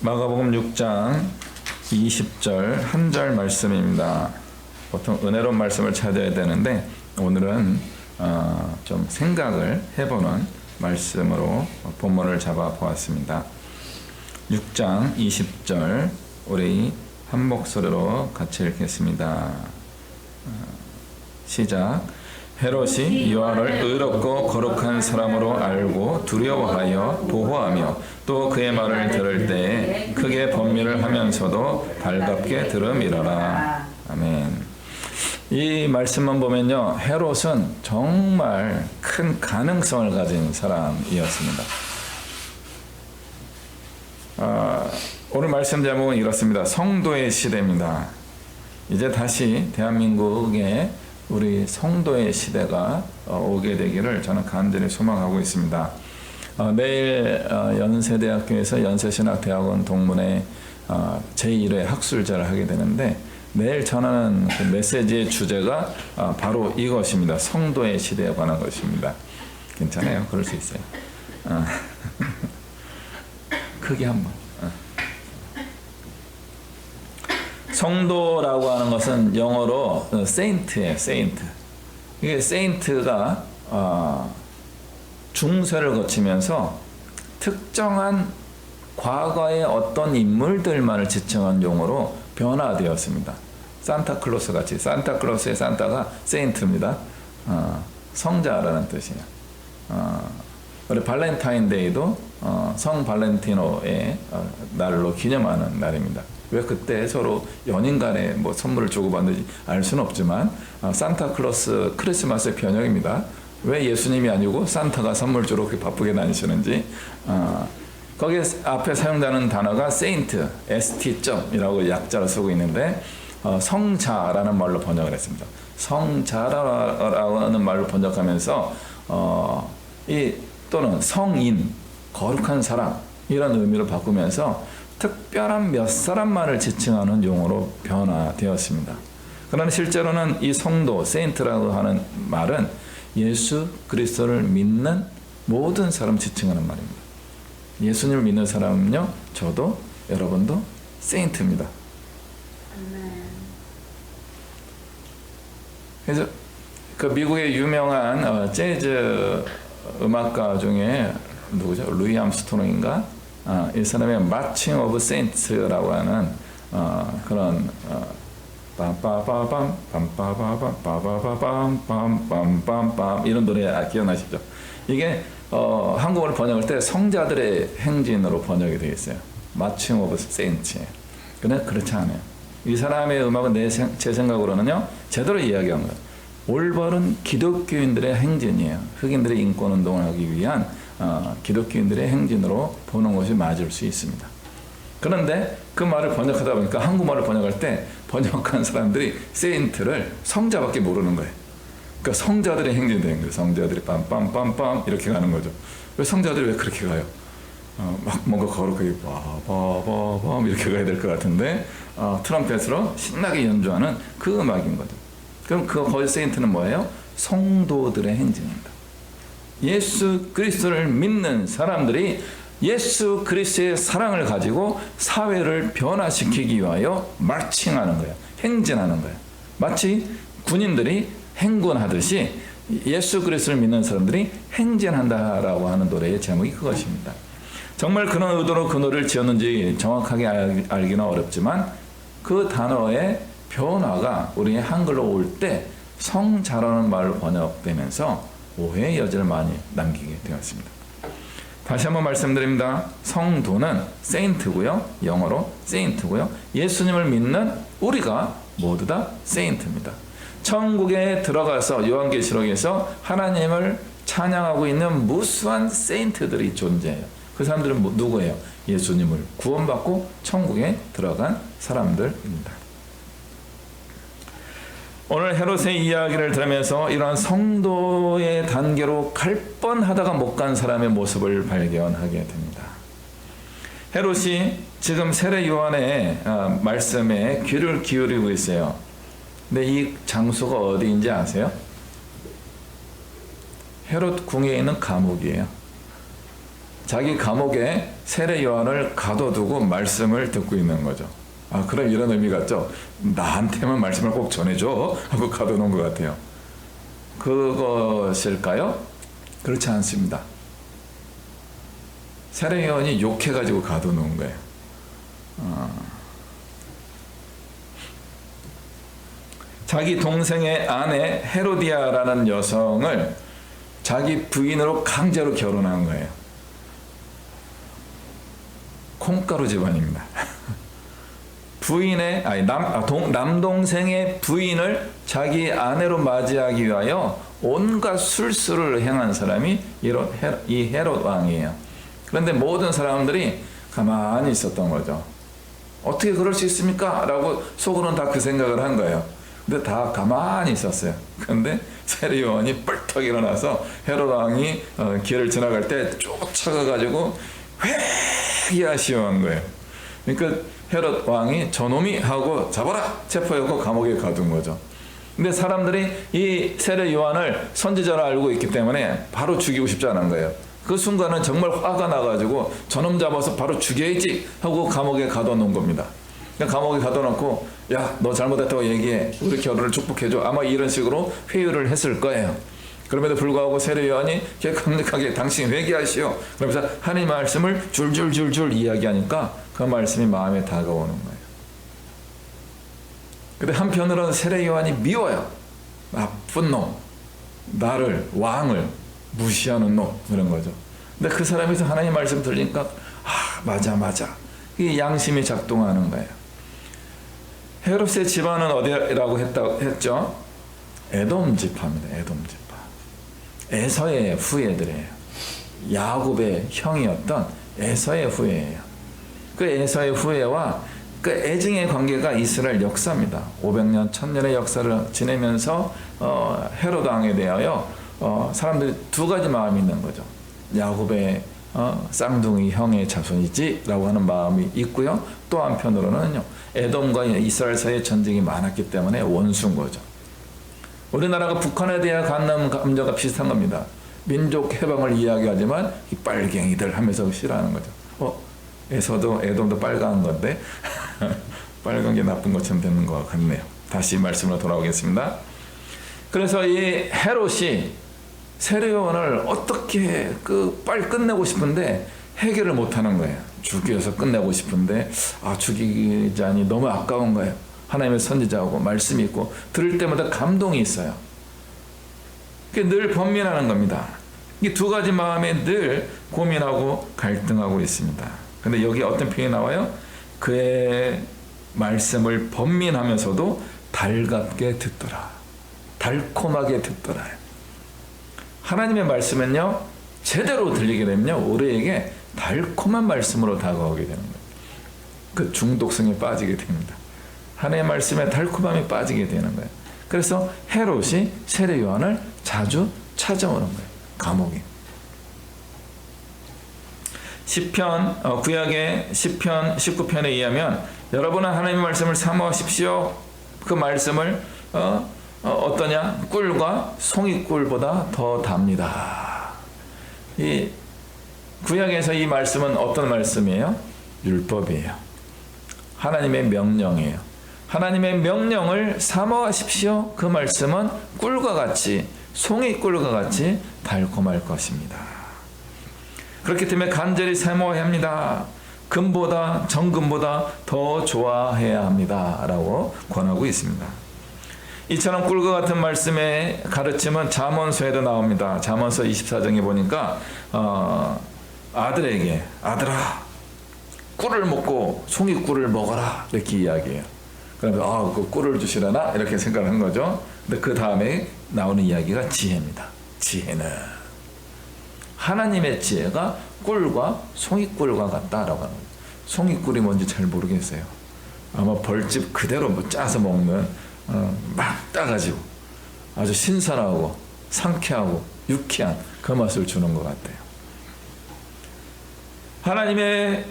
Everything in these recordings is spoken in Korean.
마가복음 6장 20절 한 절 말씀입니다. 보통 은혜로운 말씀을 찾아야 되는데 오늘은 좀 생각을 해보는 말씀으로 본문을 잡아 보았습니다. 6장 20절 우리 한 목소리로 같이 읽겠습니다. 시작. 헤롯이 요한을 의롭고 거룩한 사람으로 알고 두려워하여 보호하며 또 그의 말을 들을 때에 크게 번민을 하면서도 달갑게 들음이러라. 아멘. 이 말씀만 보면요, 헤롯은 정말 큰 가능성을 가진 사람이었습니다. 오늘 말씀 제목은 이렇습니다. 성도의 시대입니다. 이제 다시 대한민국에 우리 성도의 시대가 오게 되기를 저는 간절히 소망하고 있습니다. 내일 연세대학교에서 연세신학대학원 동문회 제1회 학술제를 하게 되는데 내일 전하는 그 메시지의 주제가 바로 이것입니다. 성도의 시대에 관한 것입니다. 괜찮아요. 그럴 수 있어요. 크게 한번. 성도라고 하는 것은 영어로 saint예요. saint. 이게 saint가 중세를 거치면서 특정한 과거의 어떤 인물들만을 지칭한 용어로 변화되었습니다. 산타클로스 같이 산타클로스의 산타가 saint입니다. 성자라는 뜻이에요. 우리 발렌타인데이도 성 발렌티노의 날로 기념하는 날입니다. 왜 그때 서로 연인 간에 뭐 선물을 주고받는지 알 수는 없지만 산타클로스 크리스마스의 변형입니다. 왜 예수님이 아니고 산타가 선물 주러 그렇게 바쁘게 다니시는지 거기에 앞에 사용되는 단어가 saint, st.이라고 약자를 쓰고 있는데 성자라는 말로 번역을 했습니다. 성자라고 하는 말로 번역하면서 또는 성인, 거룩한 사람 이런 의미로 바꾸면서 특별한 몇 사람만을 지칭하는 용어로 변화되었습니다. 그러나 실제로는 이 성도, 세인트라고 하는 말은 예수 그리스도를 믿는 모든 사람 지칭하는 말입니다. 예수님을 믿는 사람은요, 저도 여러분도 세인트입니다. 그래서 그 미국의 유명한 재즈 음악가 중에 누구죠? 루이 암스트롱인가? 이 사람의 Marching of Saints라고 하는 그런 빰빠바밤 빰빠바밤 빠바바밤 빰빰빰빰 이런 노래 기억나시죠? 이게 한국어를 번역할 때 성자들의 행진으로 번역이 되어 있어요. Marching of Saints. 근데 그렇지 않아요. 이 사람의 음악은 제 생각으로는요, 제대로 이야기한 거예요. 올바른 기독교인들의 행진이에요. 흑인들의 인권운동을 하기 위한 기독교인들의 행진으로 보는 것이 맞을 수 있습니다. 그런데 그 말을 번역하다 보니까 한국말을 번역할 때 번역한 사람들이 세인트를 성자밖에 모르는 거예요. 그러니까 성자들의 행진이 되는 거예요. 성자들이 빰빰빰빰 이렇게 가는 거죠. 왜 성자들이 왜 그렇게 가요? 막 뭔가 거룩하게 빠바바밤 이렇게 가야 될 것 같은데 트럼펫으로 신나게 연주하는 그 음악인 거죠. 그럼 거기 세인트는 뭐예요? 성도들의 행진입니다. 예수 그리스도를 믿는 사람들이 예수 그리스도의 사랑을 가지고 사회를 변화시키기 위하여 마칭하는 거예요. 행진하는 거예요. 마치 군인들이 행군하듯이 예수 그리스도를 믿는 사람들이 행진한다라고 하는 노래의 제목이 그것입니다. 정말 그런 의도로 그 노래를 지었는지 정확하게 알기는 어렵지만 그 단어의 변화가 우리 한글로 올 때 성자라는 말로 번역되면서 오해의 여지를 많이 남기게 되었습니다. 다시 한번 말씀드립니다. 성도는 세인트고요. 영어로 세인트고요. 예수님을 믿는 우리가 모두 다 세인트입니다. 천국에 들어가서 요한계시록에서 하나님을 찬양하고 있는 무수한 세인트들이 존재해요. 그 사람들은 누구예요? 예수님을 구원받고 천국에 들어간 사람들입니다. 오늘 헤롯의 이야기를 들으면서 이러한 성도의 단계로 갈 뻔하다가 못 간 사람의 모습을 발견하게 됩니다. 헤롯이 지금 세례 요한의 말씀에 귀를 기울이고 있어요. 근데 이 장소가 어디인지 아세요? 헤롯 궁에 있는 감옥이에요. 자기 감옥에 세례 요한을 가둬두고 말씀을 듣고 있는 거죠. 아, 그럼 이런 의미 같죠? 나한테만 말씀을 꼭 전해줘 하고 가둬놓은 것 같아요. 그것일까요? 그렇지 않습니다. 세례 요한이 욕해가지고 가둬놓은 거예요. 자기 동생의 아내 헤로디아라는 여성을 자기 부인으로 강제로 결혼한 거예요. 콩가루 집안입니다. 남동생의 부인을 자기 아내로 맞이하기 위하여 온갖 술수를 행한 사람이 이 헤롯 왕이에요. 그런데 모든 사람들이 가만히 있었던 거죠. 어떻게 그럴 수 있습니까? 라고 속으로는 다 그 생각을 한 거예요. 근데 다 가만히 있었어요. 근데 세례 요한이 뻘떡 일어나서 헤롯 왕이 길을 지나갈 때 쫓아가가지고 회개하시오한 거예요. 그러니까 헤롯 왕이 저놈이 하고 잡아라 체포하고 감옥에 가둔 거죠. 근데 사람들이 이 세례 요한을 선지자로 알고 있기 때문에 바로 죽이고 싶지 않은 거예요. 그 순간은 정말 화가 나가지고 저놈 잡아서 바로 죽여야지 하고 감옥에 가둬놓은 겁니다. 감옥에 가둬놓고 야, 너 잘못했다고 얘기해. 우리 결혼을 축복해줘. 아마 이런 식으로 회유를 했을 거예요. 그럼에도 불구하고 세례 요한이 강력하게 당신이 회개하시오. 그러면서 하나님 말씀을 줄줄줄줄 이야기하니까 그 말씀이 마음에 다가오는 거예요. 근데 한편으로는 세례 요한이 미워요. 나쁜 놈, 나를 왕을 무시하는 놈 그런 거죠. 근데 그 사람에서 하나님 말씀 들으니까 맞아. 이 양심이 작동하는 거예요. 헤롯의 집안은 어디라고 했죠? 에돔 지파입니다. 에돔 지파. 에서의 후예들이에요. 야곱의 형이었던 에서의 후예예요. 그 에서의 후예와 그 애증의 관계가 이스라엘 역사입니다. 500년, 1000년의 역사를 지내면서 헤롯 왕에 대하여 사람들이 두 가지 마음이 있는 거죠. 야곱의 쌍둥이 형의 자손이지 라고 하는 마음이 있고요. 또 한편으로는요, 에돔과 이스라엘 사이에 전쟁이 많았기 때문에 원수인 거죠. 우리나라가 북한에 대한 감정과 비슷한 겁니다. 민족 해방을 이야기하지만 이 빨갱이들 하면서 싫어하는 거죠. 에서도 에돔도 빨간 건데 빨간 게 나쁜 것처럼 되는 것 같네요. 다시 말씀으로 돌아오겠습니다. 그래서 이 헤롯이 세례 요한을 어떻게 빨리 끝내고 싶은데 해결을 못하는 거예요. 죽여서 끝내고 싶은데 죽이자니 너무 아까운 거예요. 하나님의 선지자하고 말씀이 있고 들을 때마다 감동이 있어요. 늘 번민하는 겁니다. 이 두 가지 마음에 늘 고민하고 갈등하고 있습니다. 근데 여기 어떤 표현이 나와요? 그의 말씀을 번민하면서도 달갑게 듣더라. 달콤하게 듣더라. 하나님의 말씀은요, 제대로 들리게 되면요, 우리에게 달콤한 말씀으로 다가오게 되는 거예요. 그 중독성에 빠지게 됩니다. 하나님의 말씀에 달콤함이 빠지게 되는 거예요. 그래서 헤롯이 세례 요한을 자주 찾아오는 거예요. 감옥에. 구약의 시편 19편에 의하면 여러분은 하나님의 말씀을 사모하십시오. 그 말씀을 어떠냐? 꿀과 송이꿀보다 더 답니다. 이 구약에서 이 말씀은 어떤 말씀이에요? 율법이에요. 하나님의 명령이에요. 하나님의 명령을 사모하십시오. 그 말씀은 꿀과 같이, 송이꿀과 같이 달콤할 것입니다. 그렇기 때문에 간절히 사모해야 합니다. 금보다, 정금보다 더 좋아해야 합니다. 라고 권하고 있습니다. 이처럼 꿀과 같은 말씀의 가르침은 잠언서에도 나옵니다. 잠언서 24장에 보니까 아들에게 아들아 꿀을 먹고 송이꿀을 먹어라 이렇게 이야기해요. 그러면 그 꿀을 주시려나 이렇게 생각한 거죠. 근데 그 다음에 나오는 이야기가 지혜입니다. 지혜는 하나님의 지혜가 꿀과 송이꿀과 같다라고 하는 거예요. 송이꿀이 뭔지 잘 모르겠어요. 아마 벌집 그대로 짜서 먹는 막 따가지고 아주 신선하고 상쾌하고 유쾌한 그 맛을 주는 것 같아요. 하나님께서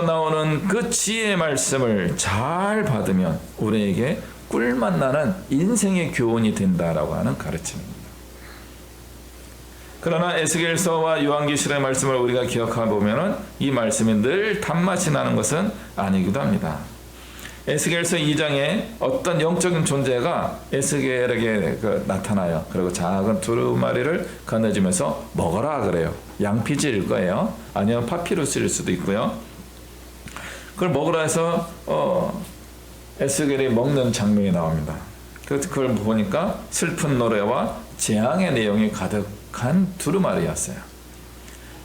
나오는 그 지혜의 말씀을 잘 받으면 우리에게 꿀맛 나는 인생의 교훈이 된다라고 하는 가르침입니다. 그러나 에스겔서와 요한계시록의 말씀을 우리가 기억해 보면은 이 말씀이 늘 단맛이 나는 것은 아니기도 합니다. 에스겔서 2장에 어떤 영적인 존재가 에스겔에게 나타나요. 그리고 작은 두루마리를 건네주면서 먹어라 그래요. 양피지일 거예요. 아니면 파피루스일 수도 있고요. 그걸 먹으라 해서 에스겔이 먹는 장면이 나옵니다. 그걸 보니까 슬픈 노래와 재앙의 내용이 가득한 두루마리였어요.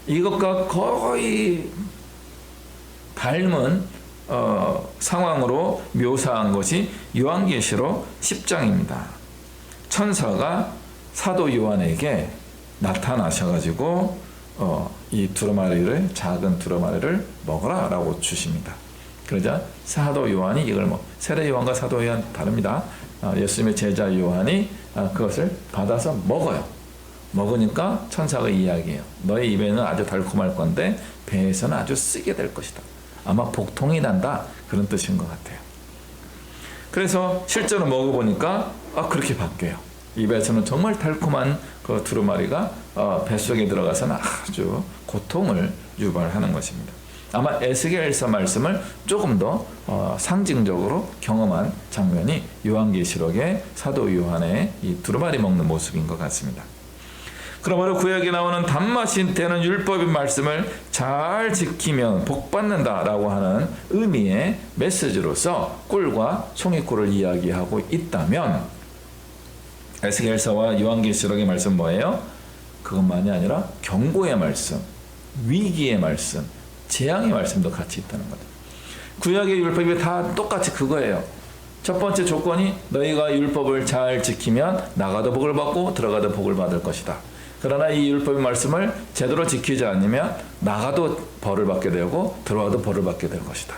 이것과 거의 닮은 상황으로 묘사한 것이 요한계시록 10장입니다. 천사가 사도 요한에게 나타나셔가지고 이 두루마리를, 작은 두루마리를 먹어라 라고 주십니다. 그러자 사도 요한이 이걸 세례 요한과 사도 요한 다릅니다. 예수님의 제자 요한이 그것을 받아서 먹어요. 먹으니까 천사가 이야기해요. 너의 입에는 아주 달콤할 건데 배에서는 아주 쓰게 될 것이다. 아마 복통이 난다, 그런 뜻인 것 같아요. 그래서 실제로 먹어보니까 그렇게 바뀌어요. 입에서는 정말 달콤한 그 두루마리가 뱃속에 들어가서는 아주 고통을 유발하는 것입니다. 아마 에스겔서 말씀을 조금 더 상징적으로 경험한 장면이 요한계시록의 사도 요한의 이 두루마리 먹는 모습인 것 같습니다. 그러므로 구약에 나오는 단맛이 되는 율법의 말씀을 잘 지키면 복받는다라고 하는 의미의 메시지로서 꿀과 송이꿀을 이야기하고 있다면, 에스겔서와 요한계시록의 말씀 뭐예요? 그것만이 아니라 경고의 말씀, 위기의 말씀, 재앙의 말씀도 같이 있다는 거죠. 구약의 율법이 다 똑같이 그거예요. 첫 번째 조건이 너희가 율법을 잘 지키면 나가도 복을 받고 들어가도 복을 받을 것이다. 그러나 이 율법의 말씀을 제대로 지키지 않으면 나가도 벌을 받게 되고 들어와도 벌을 받게 될 것이다.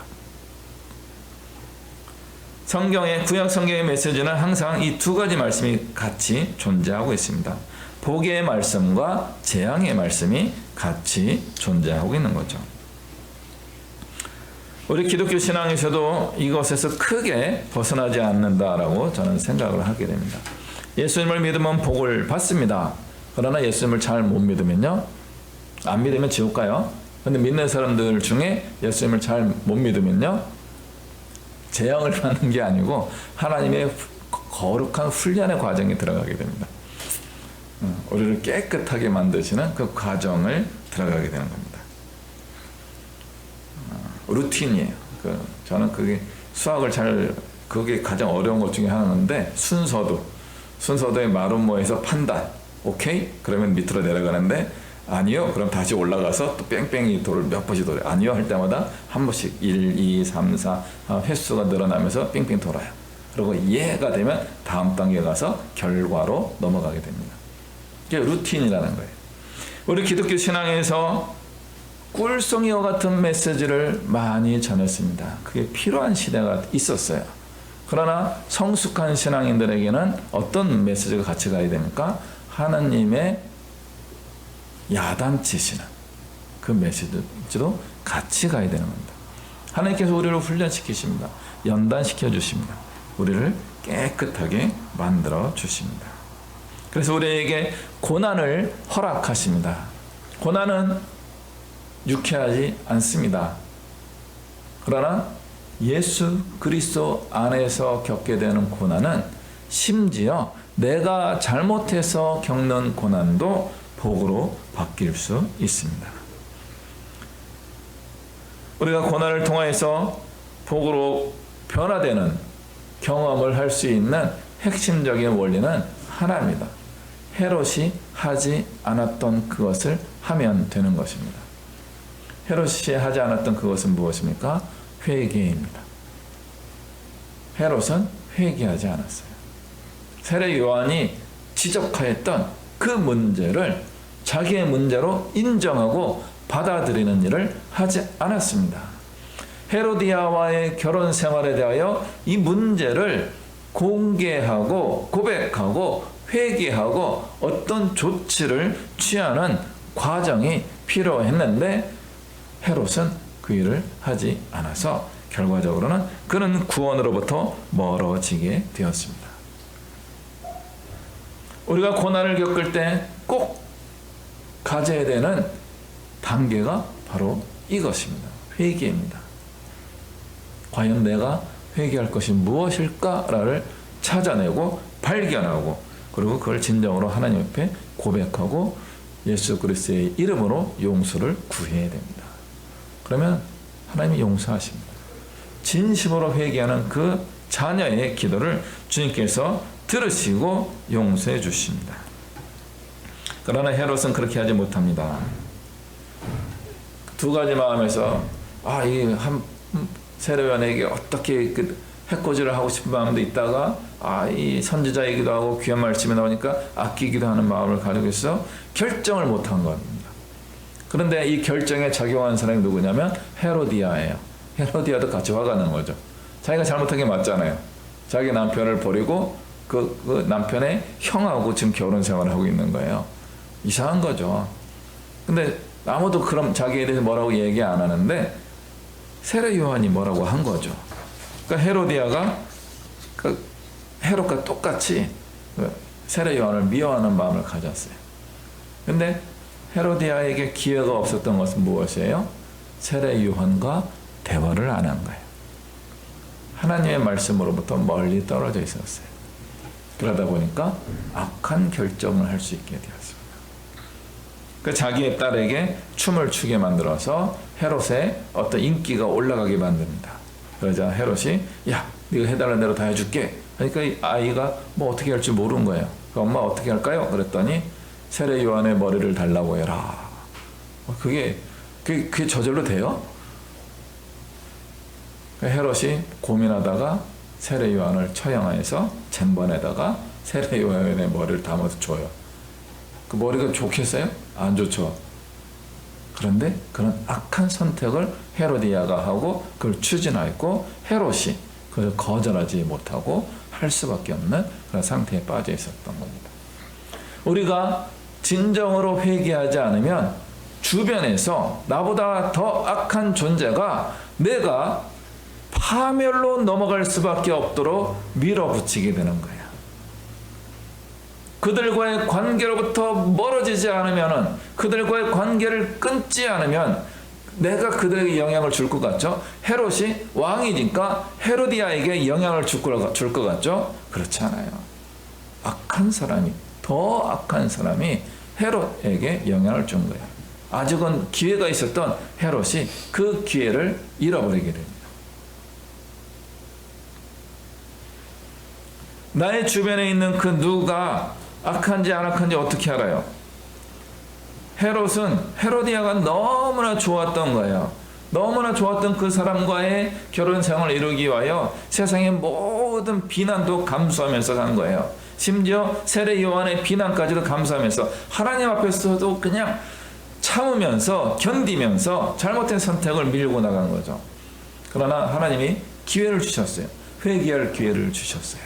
구약 성경의 메시지는 항상 이 두 가지 말씀이 같이 존재하고 있습니다. 복의 말씀과 재앙의 말씀이 같이 존재하고 있는 거죠. 우리 기독교 신앙에서도 이것에서 크게 벗어나지 않는다라고 저는 생각을 하게 됩니다. 예수님을 믿으면 복을 받습니다. 그러나 예수님을 잘 못 믿으면요, 안 믿으면 지옥 가요. 근데 믿는 사람들 중에 예수님을 잘 못 믿으면요, 재앙을 받는 게 아니고 하나님의 거룩한 훈련의 과정에 들어가게 됩니다. 우리를 깨끗하게 만드시는 그 과정을 들어가게 되는 겁니다. 루틴이에요. 저는 그게 수학을 그게 가장 어려운 것 중에 하나인데, 순서도의 마름모에서 판단, 오케이? 그러면 밑으로 내려가는데, 아니요? 그럼 다시 올라가서 또 뺑뺑이 돌을 몇 번씩 돌아요. 아니요? 할 때마다 한 번씩 1, 2, 3, 4 횟수가 늘어나면서 뺑뺑 돌아요. 그리고 이해가 되면 다음 단계 가서 결과로 넘어가게 됩니다. 이게 루틴이라는 거예요. 우리 기독교 신앙에서 꿀송이와 같은 메시지를 많이 전했습니다. 그게 필요한 시대가 있었어요. 그러나 성숙한 신앙인들에게는 어떤 메시지가 같이 가야 됩니까? 하나님의 야단치시는 그 메시지도 같이 가야 되는 겁니다. 하나님께서 우리를 훈련시키십니다. 연단시켜 주십니다. 우리를 깨끗하게 만들어 주십니다. 그래서 우리에게 고난을 허락하십니다. 고난은 유쾌하지 않습니다. 그러나 예수 그리스도 안에서 겪게 되는 고난은 심지어 내가 잘못해서 겪는 고난도 복으로 바뀔 수 있습니다. 우리가 고난을 통해서 복으로 변화되는 경험을 할 수 있는 핵심적인 원리는 하나입니다. 헤롯이 하지 않았던 그것을 하면 되는 것입니다. 헤롯이 하지 않았던 그것은 무엇입니까? 회개입니다. 헤롯은 회개하지 않았어요. 세례 요한이 지적하였던 그 문제를 자기의 문제로 인정하고 받아들이는 일을 하지 않았습니다. 헤로디아와의 결혼 생활에 대하여 이 문제를 공개하고 고백하고 회개하고 어떤 조치를 취하는 과정이 필요했는데 헤롯은 그 일을 하지 않아서 결과적으로는 그는 구원으로부터 멀어지게 되었습니다. 우리가 고난을 겪을 때 꼭 가져야 되는 단계가 바로 이것입니다. 회개입니다. 과연 내가 회개할 것이 무엇일까를 찾아내고 발견하고 그리고 그걸 진정으로 하나님 앞에 고백하고 예수 그리스도의 이름으로 용서를 구해야 됩니다. 그러면 하나님이 용서하십니다. 진심으로 회개하는 그 자녀의 기도를 주님께서 들으시고 용서해 주십니다. 그러나 헤롯은 그렇게 하지 못합니다. 두 가지 마음에서 이 세례요한에게 어떻게 그 해코지를 하고 싶은 마음도 있다가 이 선지자이기도 하고 귀한 말씀이 나오니까 아끼기도 하는 마음을 가지고 있어 결정을 못한 겁니다. 그런데 이 결정에 작용한 사람이 누구냐면 헤로디아예요. 헤로디아도 같이 화가 난 거죠. 자기가 잘못한 게 맞잖아요. 자기 남편을 버리고 그 남편의 형하고 지금 결혼 생활을 하고 있는 거예요. 이상한 거죠. 근데 아무도 그럼 자기에 대해서 뭐라고 얘기 안 하는데 세례 요한이 뭐라고 한 거죠. 그러니까 헤로디아가 헤롯과 똑같이 세례 요한을 미워하는 마음을 가졌어요. 근데 헤로디아에게 기회가 없었던 것은 무엇이에요? 세례 요한과 대화를 안 한 거예요. 하나님의 말씀으로부터 멀리 떨어져 있었어요. 그러다 보니까 악한 결정을 할 수 있게 되었습니다. 그 자기의 딸에게 춤을 추게 만들어서 헤롯의 어떤 인기가 올라가게 만듭니다. 그러자 헤롯이 야, 네가 해달라는 대로 다 해줄게. 그러니까 이 아이가 뭐 어떻게 할지 모르는 거예요. 엄마 어떻게 할까요? 그랬더니 세례 요한의 머리를 달라고 해라. 그게 저절로 돼요? 헤롯이 고민하다가 세례 요한을 처형해서 쟁반에다가 세례 요한의 머리를 담아서 줘요. 그 머리가 좋겠어요? 안 좋죠. 그런데 그런 악한 선택을 헤로디아가 하고 그걸 추진하였고 헤롯이 그걸 거절하지 못하고 할 수밖에 없는 그런 상태에 빠져 있었던 겁니다. 우리가 진정으로 회개하지 않으면 주변에서 나보다 더 악한 존재가 내가 파멸로 넘어갈 수밖에 없도록 밀어붙이게 되는 거예요. 그들과의 관계로부터 멀어지지 않으면, 그들과의 관계를 끊지 않으면 내가 그들에게 영향을 줄 것 같죠? 헤롯이 왕이니까 헤로디아에게 영향을 줄 것 같죠? 그렇지 않아요. 악한 사람이, 더 악한 사람이 헤롯에게 영향을 준 거예요. 아직은 기회가 있었던 헤롯이 그 기회를 잃어버리게 됩니다. 나의 주변에 있는 그 누가 악한지 안 악한지 어떻게 알아요? 헤롯은 헤로디아가 너무나 좋았던 거예요. 너무나 좋았던 그 사람과의 결혼 생활을 이루기 위하여 세상의 모든 비난도 감수하면서 산 거예요. 심지어 세례 요한의 비난까지도 감수하면서 하나님 앞에서도 그냥 참으면서 견디면서 잘못된 선택을 밀고 나간 거죠. 그러나 하나님이 기회를 주셨어요. 회개할 기회를 주셨어요.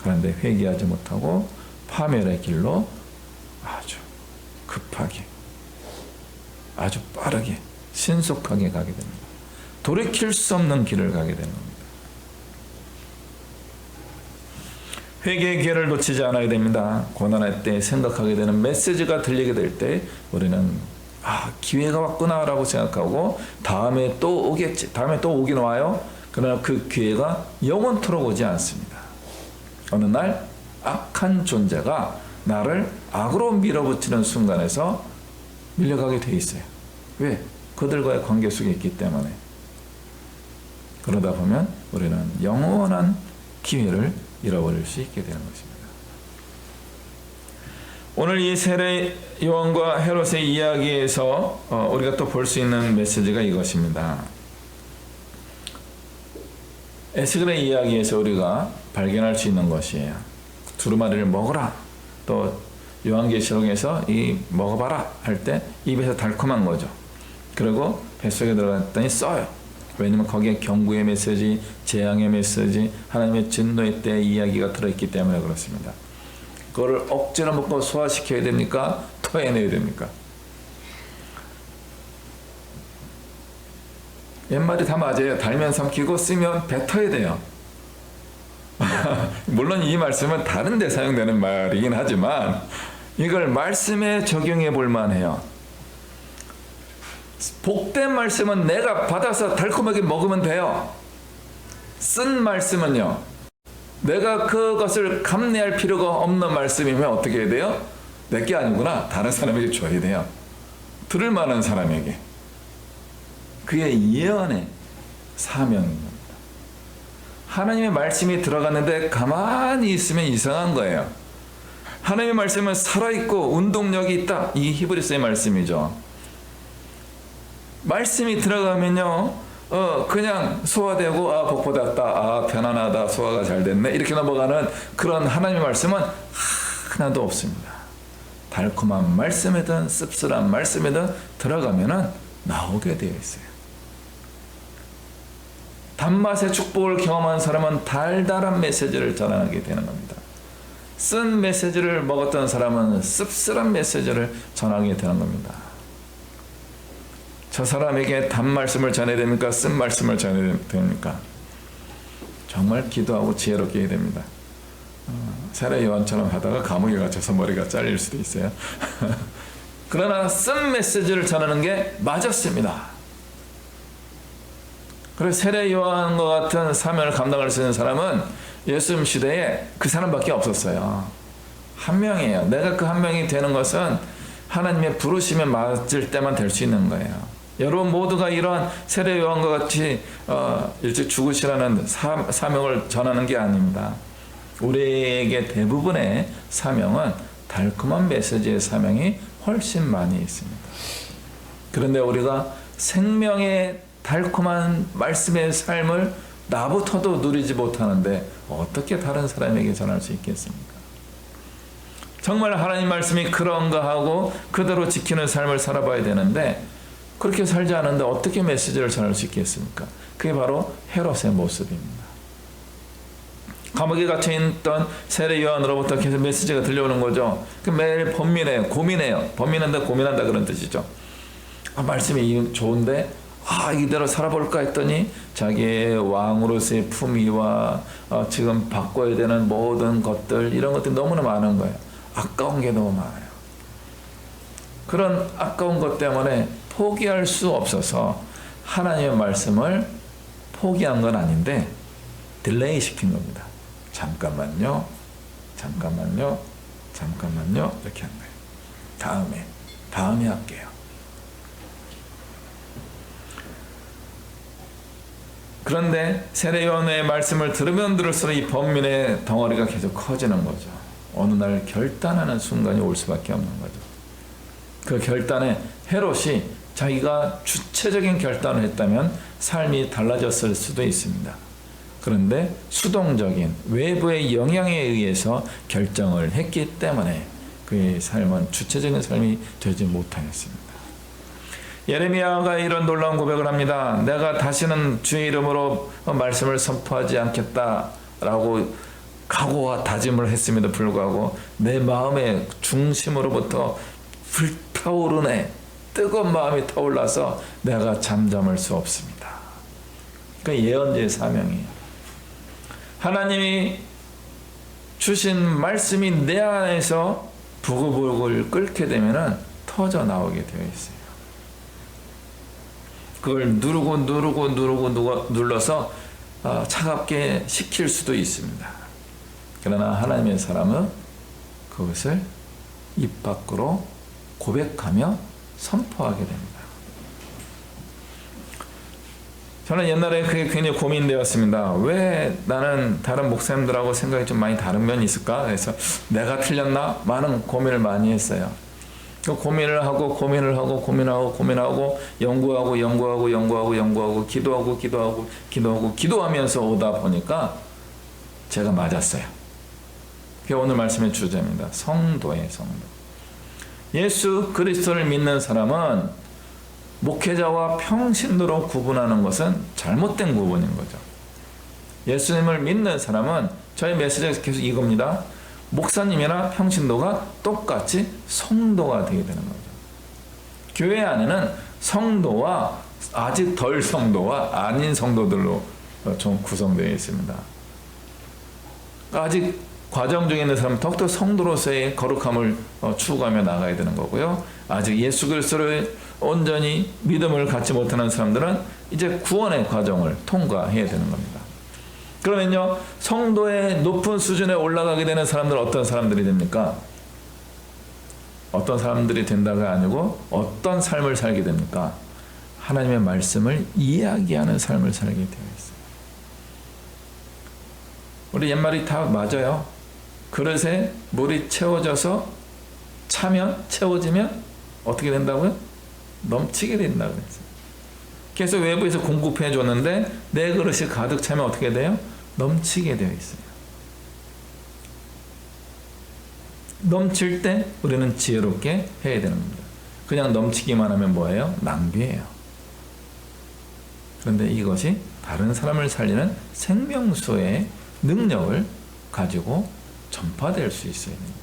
그런데 회개하지 못하고 파멸의 길로 아주 급하게, 아주 빠르게, 신속하게 가게 됩니다. 돌이킬 수 없는 길을 가게 되는 겁니다. 회개의 기회를 놓치지 않아야 됩니다. 고난할 때 생각하게 되는 메시지가 들리게 될 때 우리는 기회가 왔구나라고 생각하고 다음에 또 오겠지, 다음에 또 오긴 와요. 그러나 그 기회가 영원토록 오지 않습니다. 어느 날 악한 존재가 나를 악으로 밀어붙이는 순간에서 밀려가게 돼 있어요. 왜? 그들과의 관계 속에 있기 때문에. 그러다 보면 우리는 영원한 기회를 잃어버릴 수 있게 되는 것입니다. 오늘 이 세례 요한과 헤롯의 이야기에서 우리가 또 볼 수 있는 메시지가 이것입니다. 에스겔의 이야기에서 우리가 발견할 수 있는 것이에요. 두루마리를 먹어라. 또 요한계시록에서 이 먹어봐라 할 때 입에서 달콤한 거죠. 그리고 뱃속에 들어갔더니 써요. 왜냐면 거기에 경고의 메시지, 재앙의 메시지, 하나님의 진노의 때 이야기가 들어있기 때문에 그렇습니다. 그거를 억지로 먹고 소화시켜야 됩니까? 토해내야 됩니까? 옛말이 다 맞아요. 달면 삼키고 쓰면 뱉어야 돼요. 물론 이 말씀은 다른 데 사용되는 말이긴 하지만 이걸 말씀에 적용해 볼 만해요. 복된 말씀은 내가 받아서 달콤하게 먹으면 돼요. 쓴 말씀은요, 내가 그것을 감내할 필요가 없는 말씀이면 어떻게 해야 돼요? 내게 아니구나, 다른 사람에게 줘야 돼요. 들을 만한 사람에게. 그의 예언의 사명입니다. 하나님의 말씀이 들어갔는데 가만히 있으면 이상한 거예요. 하나님의 말씀은 살아있고 운동력이 있다. 이 히브리서의 말씀이죠. 말씀이 들어가면요, 그냥 소화되고, 복 받았다, 편안하다, 소화가 잘 됐네, 이렇게 넘어가는 그런 하나님의 말씀은 하나도 없습니다. 달콤한 말씀이든 씁쓸한 말씀이든 들어가면은 나오게 되어 있어요. 단맛의 축복을 경험한 사람은 달달한 메시지를 전하게 되는 겁니다. 쓴 메시지를 먹었던 사람은 씁쓸한 메시지를 전하게 되는 겁니다. 저 사람에게 단 말씀을 전해야 됩니까? 쓴 말씀을 전해야 됩니까? 정말 기도하고 지혜롭게 해야 됩니다. 세례 요한처럼 하다가 감옥에 갇혀서 머리가 잘릴 수도 있어요. 그러나 쓴 메시지를 전하는 게 맞았습니다. 그래서 세례 요한과 같은 사명을 감당할 수 있는 사람은 예수님 시대에 그 사람밖에 없었어요. 한 명이에요. 내가 그 한 명이 되는 것은 하나님의 부르심에 맞을 때만 될 수 있는 거예요. 여러분 모두가 이러한 세례 요한과 같이 일찍 죽으시라는 사명을 전하는 게 아닙니다. 우리에게 대부분의 사명은 달콤한 메시지의 사명이 훨씬 많이 있습니다. 그런데 우리가 생명의 달콤한 말씀의 삶을 나부터도 누리지 못하는데 어떻게 다른 사람에게 전할 수 있겠습니까? 정말 하나님 말씀이 그런가 하고 그대로 지키는 삶을 살아봐야 되는데 그렇게 살지 않는데 어떻게 메시지를 전할 수 있겠습니까? 그게 바로 헤롯의 모습입니다. 감옥에 갇혀있던 세례 요한으로부터 계속 메시지가 들려오는 거죠. 매일 번민해요. 고민해요. 번민한다, 고민한다 그런 뜻이죠. 말씀이 좋은데 이대로 살아볼까 했더니 자기의 왕으로서의 품위와 지금 바꿔야 되는 모든 것들, 이런 것들이 너무나 많은 거예요. 아까운 게 너무 많아요. 그런 아까운 것 때문에 포기할 수 없어서 하나님의 말씀을 포기한 건 아닌데 딜레이 시킨 겁니다. 잠깐만요, 잠깐만요, 잠깐만요, 이렇게 한 거예요. 다음에 할게요. 그런데 세례 요한의 말씀을 들으면 들을수록 이 번민의 덩어리가 계속 커지는 거죠. 어느 날 결단하는 순간이 올 수밖에 없는 거죠. 그 결단에 헤롯이 자기가 주체적인 결단을 했다면 삶이 달라졌을 수도 있습니다. 그런데 수동적인 외부의 영향에 의해서 결정을 했기 때문에 그의 삶은 주체적인 삶이 되지 못하였습니다. 예레미야가 이런 놀라운 고백을 합니다. 내가 다시는 주의 이름으로 말씀을 선포하지 않겠다라고 각오와 다짐을 했음에도 불구하고 내 마음의 중심으로부터 불타오르네, 뜨거운 마음이 타올라서 내가 잠잠할 수 없습니다. 그 예언자의 사명이에요. 하나님이 주신 말씀이 내 안에서 부글부글 끓게 되면은 터져 나오게 되어 있어요. 그걸 눌러서 차갑게 식힐 수도 있습니다. 그러나 하나님의 사람은 그것을 입 밖으로 고백하며 선포하게 됩니다. 저는 옛날에 그게 굉장히 고민되었습니다. 왜 나는 다른 목사님들하고 생각이 좀 많이 다른 면이 있을까? 그래서 내가 틀렸나? 많은 고민을 많이 했어요. 고민을 하고 연구하고 기도하면서 오다 보니까 제가 맞았어요. 그게 오늘 말씀의 주제입니다. 성도예요, 성도. 예수 그리스도를 믿는 사람은 목회자와 평신도로 구분하는 것은 잘못된 구분인 거죠. 예수님을 믿는 사람은 저희 메시지가 계속 이겁니다. 목사님이나 평신도가 똑같이 성도가 되게 되는 거죠. 교회 안에는 성도와 아직 덜 성도와 아닌 성도들로 좀 구성되어 있습니다. 아직 과정 중에 있는 사람은 더욱더 성도로서의 거룩함을 추구하며 나가야 되는 거고요. 아직 예수 그리스도를 온전히 믿음을 갖지 못하는 사람들은 이제 구원의 과정을 통과해야 되는 겁니다. 그러면요, 성도의 높은 수준에 올라가게 되는 사람들은 어떤 사람들이 됩니까? 어떤 사람들이 된다가 아니고 어떤 삶을 살게 됩니까? 하나님의 말씀을 이야기하는 삶을 살게 되어 있어요. 우리 옛말이 다 맞아요. 그릇에 물이 채워져서 차면, 채워지면 어떻게 된다고요? 넘치게 된다고 했어요. 계속 외부에서 공급해 줬는데 내 그릇이 가득 차면 어떻게 돼요? 넘치게 되어 있어요. 넘칠 때 우리는 지혜롭게 해야 되는 겁니다. 그냥 넘치기만 하면 뭐예요? 낭비예요. 그런데 이것이 다른 사람을 살리는 생명수의 능력을 가지고 전파될 수 있어야 됩니다.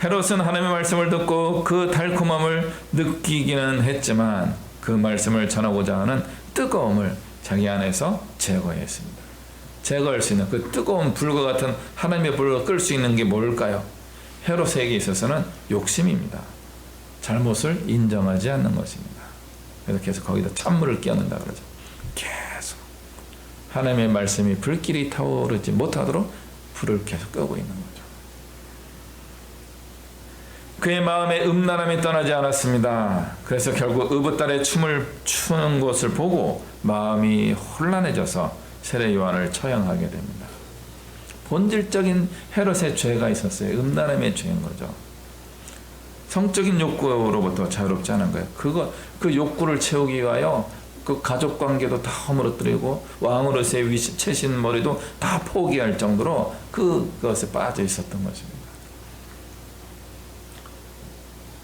헤롯은 하나님의 말씀을 듣고 그 달콤함을 느끼기는 했지만 그 말씀을 전하고자 하는 뜨거움을 자기 안에서 제거했습니다. 제거할 수 있는 그 뜨거운 불과 같은 하나님의 불을 끌 수 있는 게 뭘까요? 헤롯에게 있어서는 욕심입니다. 잘못을 인정하지 않는 것입니다. 그래서 계속 거기다 찬물을 끼얹는다 그러죠. 계속 하나님의 말씀이 불길이 타오르지 못하도록 불을 계속 끄고 있는 거죠. 그의 마음에 음란함이 떠나지 않았습니다. 그래서 결국 의붓달에 춤을 추는 것을 보고 마음이 혼란해져서 세례 요한을 처형하게 됩니다. 본질적인 헤롯의 죄가 있었어요. 음란함의 죄인 거죠. 성적인 욕구로부터 자유롭지 않은 거예요. 그 욕구를 채우기 위하여 그 가족 관계도 다 허물어뜨리고 왕으로서의 채신 머리도 다 포기할 정도로 그것에 빠져 있었던 것입니다.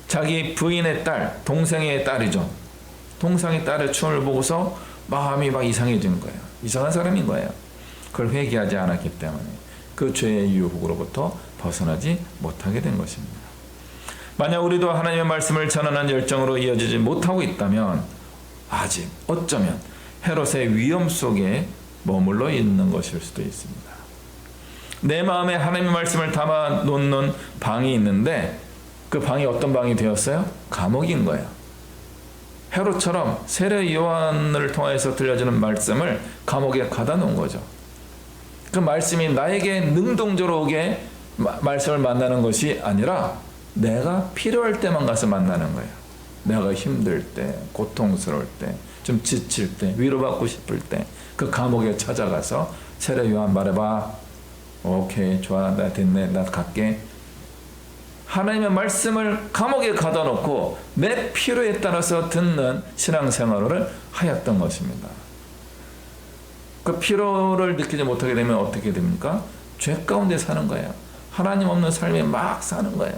자기 부인의 딸, 동생의 딸이죠. 동생의 딸의 춤을 보고서 마음이 막 이상해진 거예요. 이상한 사람인 거예요. 그걸 회개하지 않았기 때문에 그 죄의 유혹으로부터 벗어나지 못하게 된 것입니다. 만약 우리도 하나님의 말씀을 전하는 열정으로 이어지지 못하고 있다면 아직 어쩌면 헤롯의 위험 속에 머물러 있는 것일 수도 있습니다. 내 마음에 하나님의 말씀을 담아 놓는 방이 있는데 그 방이 어떤 방이 되었어요? 감옥인 거예요. 헤롯처럼 세례 요한을 통해서 들려주는 말씀을 감옥에 가다 놓은 거죠. 그 말씀이 나에게 능동적으로 오게 말씀을 만나는 것이 아니라 내가 필요할 때만 가서 만나는 거예요. 내가 힘들 때, 고통스러울 때, 좀 지칠 때, 위로받고 싶을 때 그 감옥에 찾아가서 세례 요한 말해봐. 오케이, 좋아, 나 됐네, 나 갈게. 하나님의 말씀을 감옥에 가다 놓고 내 필요에 따라서 듣는 신앙생활을 하였던 것입니다. 그 필요를 느끼지 못하게 되면 어떻게 됩니까? 죄 가운데 사는 거예요. 하나님 없는 삶에 막 사는 거예요.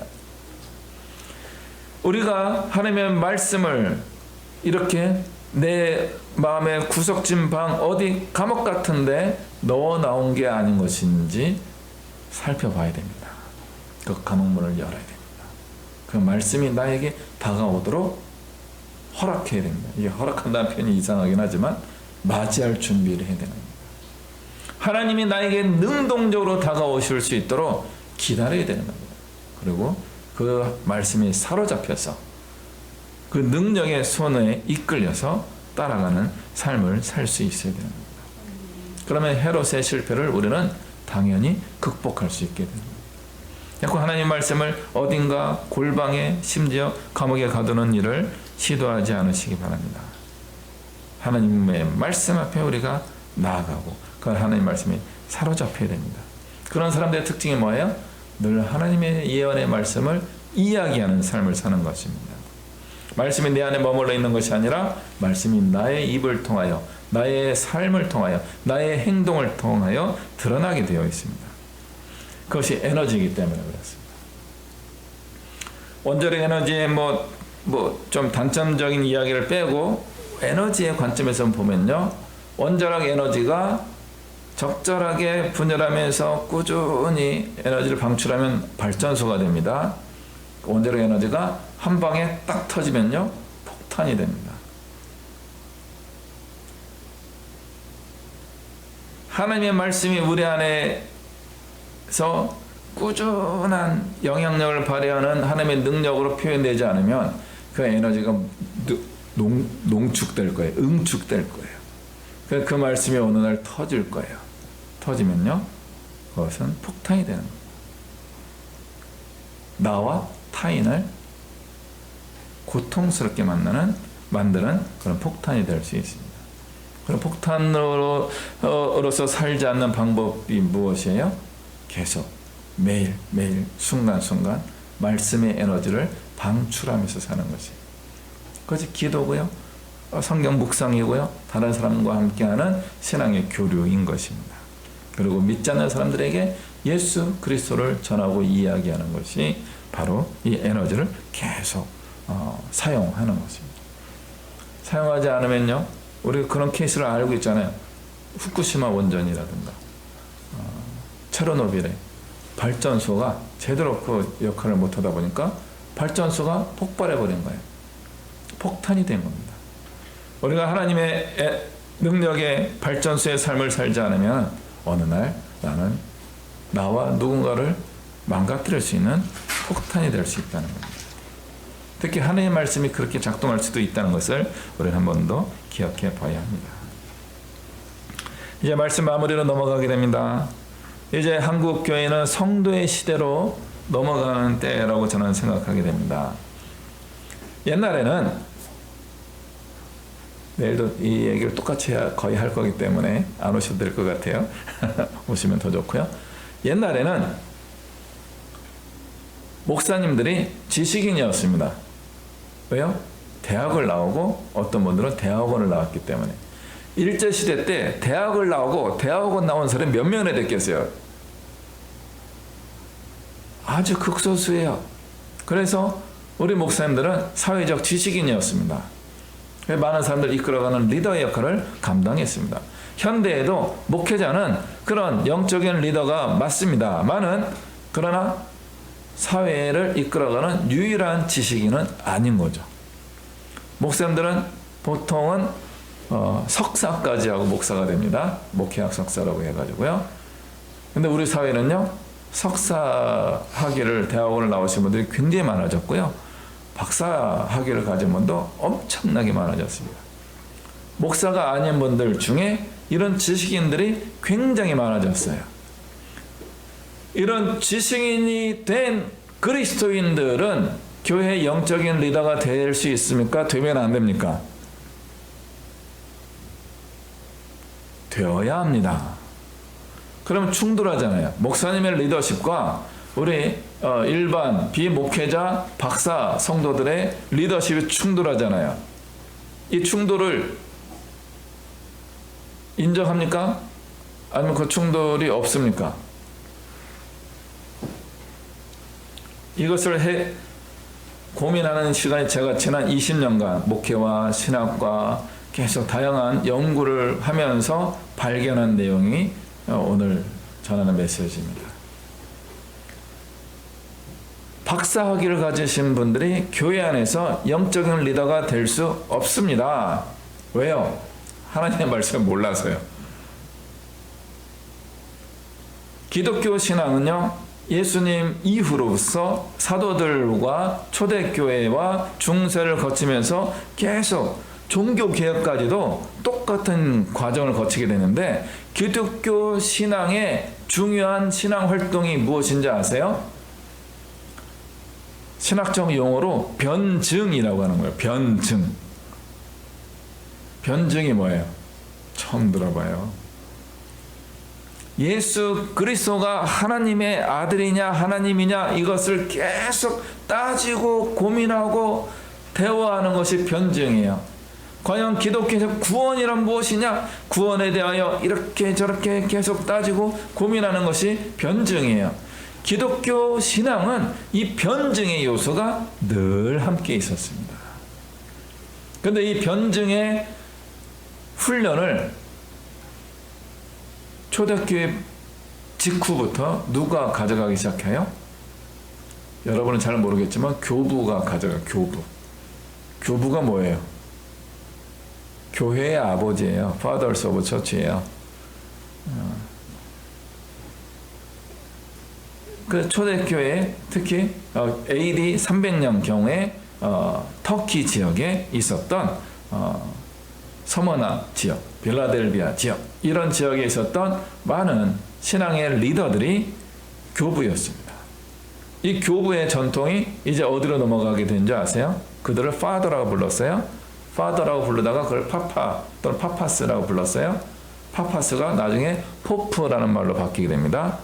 우리가 하나님의 말씀을 이렇게 내 마음의 구석진 방 어디 감옥 같은데 넣어 나온 게 아닌 것인지 살펴봐야 됩니다. 그 감옥문을 열어야 됩니다. 그 말씀이 나에게 다가오도록 허락해야 됩니다. 이게 허락한다는 표현이 이상하긴 하지만 맞이할 준비를 해야 되는 겁니다. 하나님이 나에게 능동적으로 다가오실 수 있도록 기다려야 되는 겁니다. 그리고 그 말씀이 사로잡혀서 그 능력의 손에 이끌려서 따라가는 삶을 살 수 있어야 되는 겁니다. 그러면 헤롯의 실패를 우리는 당연히 극복할 수 있게 됩니다. 자꾸 하나님 말씀을 어딘가 골방에 심지어 감옥에 가두는 일을 시도하지 않으시기 바랍니다. 하나님의 말씀 앞에 우리가 나아가고 그 하나님 말씀이 사로잡혀야 됩니다. 그런 사람들의 특징이 뭐예요? 늘 하나님의 예언의 말씀을 이야기하는 삶을 사는 것입니다. 말씀이 내 안에 머물러 있는 것이 아니라 말씀이 나의 입을 통하여 나의 삶을 통하여 나의 행동을 통하여 드러나게 되어 있습니다. 그것이 에너지이기 때문에 그렇습니다. 원자력 에너지의 좀 단점적인 이야기를 빼고 에너지의 관점에서 보면요, 원자력 에너지가 적절하게 분열하면서 꾸준히 에너지를 방출하면 발전소가 됩니다. 원자력 에너지가 한 방에 딱 터지면요, 폭탄이 됩니다. 하나님의 말씀이 우리 안에 꾸준한 영향력을 발휘하는 하나님의 능력으로 표현되지 않으면 그 에너지가 농축될 거예요. 응축될 거예요. 그 말씀이 어느 날 터질 거예요. 터지면요, 그것은 폭탄이 되는 거예요. 나와 타인을 고통스럽게 만드는 그런 폭탄이 될 수 있습니다. 그런 폭탄으로서 살지 않는 방법이 무엇이에요? 계속 매일 순간순간 말씀의 에너지를 방출하면서 사는 것이, 그것이 기도고요, 성경 묵상이고요, 다른 사람과 함께하는 신앙의 교류인 것입니다. 그리고 믿지 않는 사람들에게 예수 그리스도를 전하고 이야기하는 것이 바로 이 에너지를 계속 사용하는 것입니다. 사용하지 않으면요, 우리가 그런 케이스를 알고 있잖아요. 후쿠시마 원전이라든가 체르노빌의 발전소가 제대로 그 역할을 못하다 보니까 발전소가 폭발해버린 거예요. 폭탄이 된 겁니다. 우리가 하나님의 능력의 발전소의 삶을 살지 않으면 어느 날 나와 누군가를 망가뜨릴 수 있는 폭탄이 될 수 있다는 겁니다. 특히 하나님의 말씀이 그렇게 작동할 수도 있다는 것을 우리는 한 번 더 기억해 봐야 합니다. 이제 말씀 마무리로 넘어가게 됩니다. 이제 한국 교회는 성도의 시대로 넘어가는 때라고 저는 생각하게 됩니다. 옛날에는, 내일도 이 얘기를 똑같이 거의 할 거기 때문에 안 오셔도 될 것 같아요. 오시면 더 좋고요. 옛날에는 목사님들이 지식인이었습니다. 왜요? 대학을 나오고 어떤 분들은 대학원을 나왔기 때문에. 일제시대 때 대학을 나오고 대학원 나온 사람이 몇 명이나 됐겠어요? 아주 극소수예요. 그래서 우리 목사님들은 사회적 지식인이었습니다. 많은 사람들을 이끌어가는 리더의 역할을 감당했습니다. 현대에도 목회자는 그런 영적인 리더가 맞습니다만은, 그러나 사회를 이끌어가는 유일한 지식인은 아닌 거죠. 목사님들은 보통은 석사까지 하고 목사가 됩니다. 목회학 석사라고 해가지고요. 근데 우리 사회는요, 석사 학위를 대학원을 나오신 분들이 굉장히 많아졌고요, 박사 학위를 가진 분도 엄청나게 많아졌습니다. 목사가 아닌 분들 중에 이런 지식인들이 굉장히 많아졌어요. 이런 지식인이 된 그리스도인들은 교회의 영적인 리더가 될 수 있습니까? 되면 안 됩니까? 되어야 합니다. 그럼 충돌하잖아요. 목사님의 리더십과 우리 일반 비목회자 박사 성도들의 리더십이 충돌하잖아요. 이 충돌을 인정합니까? 아니면 그 충돌이 없습니까? 이것을 고민하는 시간이 제가 지난 20년간 목회와 신학과 계속 다양한 연구를 하면서 발견한 내용이 오늘 전하는 메시지입니다. 박사 학위를 가지신 분들이 교회 안에서 영적인 리더가 될 수 없습니다. 왜요? 하나님의 말씀을 몰라서요. 기독교 신앙은요, 예수님 이후로서 사도들과 초대교회와 중세를 거치면서 계속 종교개혁까지도 똑같은 과정을 거치게 되는데, 기독교 신앙의 중요한 신앙 활동이 무엇인지 아세요? 신학적 용어로 변증이라고 하는 거예요. 변증. 변증이 뭐예요? 처음 들어봐요. 예수 그리스도가 하나님의 아들이냐 하나님이냐 이것을 계속 따지고 고민하고 대화하는 것이 변증이에요. 과연 기독교에서 구원이란 무엇이냐? 구원에 대하여 이렇게 저렇게 계속 따지고 고민하는 것이 변증이에요. 기독교 신앙은 이 변증의 요소가 늘 함께 있었습니다. 그런데 이 변증의 훈련을 초대교회 직후부터 누가 가져가기 시작해요? 여러분은 잘 모르겠지만 교부가 가져가요. 교부가 뭐예요? 교회의 아버지예요. Fathers of Church예요. 그 초대교회 특히 AD 300년 경에 터키 지역에 있었던 서머나 지역, 빌라델비아 지역 이런 지역에 있었던 많은 신앙의 리더들이 교부였습니다. 이 교부의 전통이 이제 어디로 넘어가게 된 줄 아세요? 그들을 파더라고 불렀어요. 파더라고 부르다가 그걸 파파 또는 파파스라고 불렀어요. 파파스가 나중에 포프라는 말로 바뀌게 됩니다.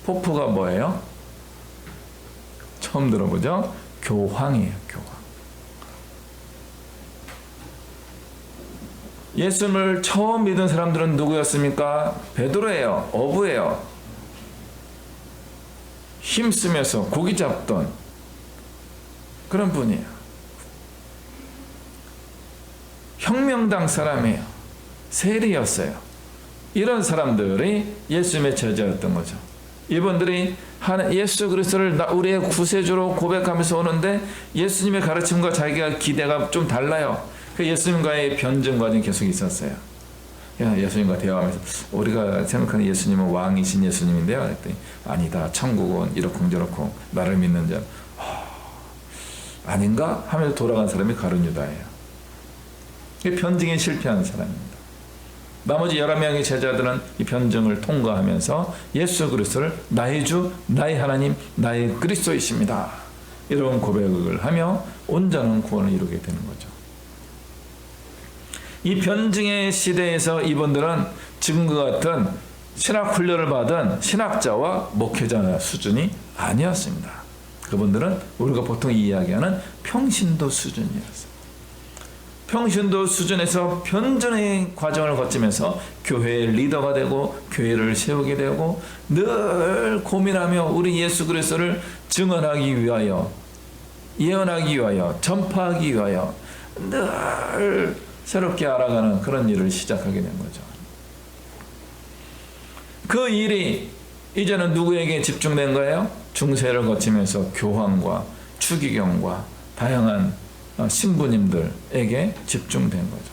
포프가 뭐예요? 처음 들어보죠? 교황이에요. 교황. 예수님을 처음 믿은 사람들은 누구였습니까? 베드로예요. 어부예요. 힘쓰면서 고기 잡던 그런 분이에요. 혁명당 사람이에요. 세리였어요. 이런 사람들이 예수님의 제자였던 거죠. 이분들이 예수 그리스도를 우리의 구세주로 고백하면서 오는데 예수님의 가르침과 자기가 기대가 좀 달라요. 그 예수님과의 변증 과정이 계속 있었어요. 예수님과 대화하면서 우리가 생각하는 예수님은 왕이신 예수님인데요. 그랬더니 아니다. 천국은 이렇고 저렇고 나를 믿는 자 아닌가? 하면서 돌아간 사람이 가룟 유다예요. 변증에 실패한 사람입니다. 나머지 11명의 제자들은 이 변증을 통과하면서 예수 그리스도를 나의 주, 나의 하나님, 나의 그리스도이십니다. 이런 고백을 하며 온전한 구원을 이루게 되는 거죠. 이 변증의 시대에서 이분들은 지금과 같은 신학 훈련을 받은 신학자와 목회자 수준이 아니었습니다. 그분들은 우리가 보통 이야기하는 평신도 수준이었어요. 평신도 수준에서 변증의 과정을 거치면서 교회의 리더가 되고 교회를 세우게 되고 늘 고민하며 우리 예수 그리스도를 증언하기 위하여 예언하기 위하여 전파하기 위하여 늘 새롭게 알아가는 그런 일을 시작하게 된 거죠. 그 일이 이제는 누구에게 집중된 거예요? 중세를 거치면서 교황과 추기경과 다양한 신부님들에게 집중된 거죠.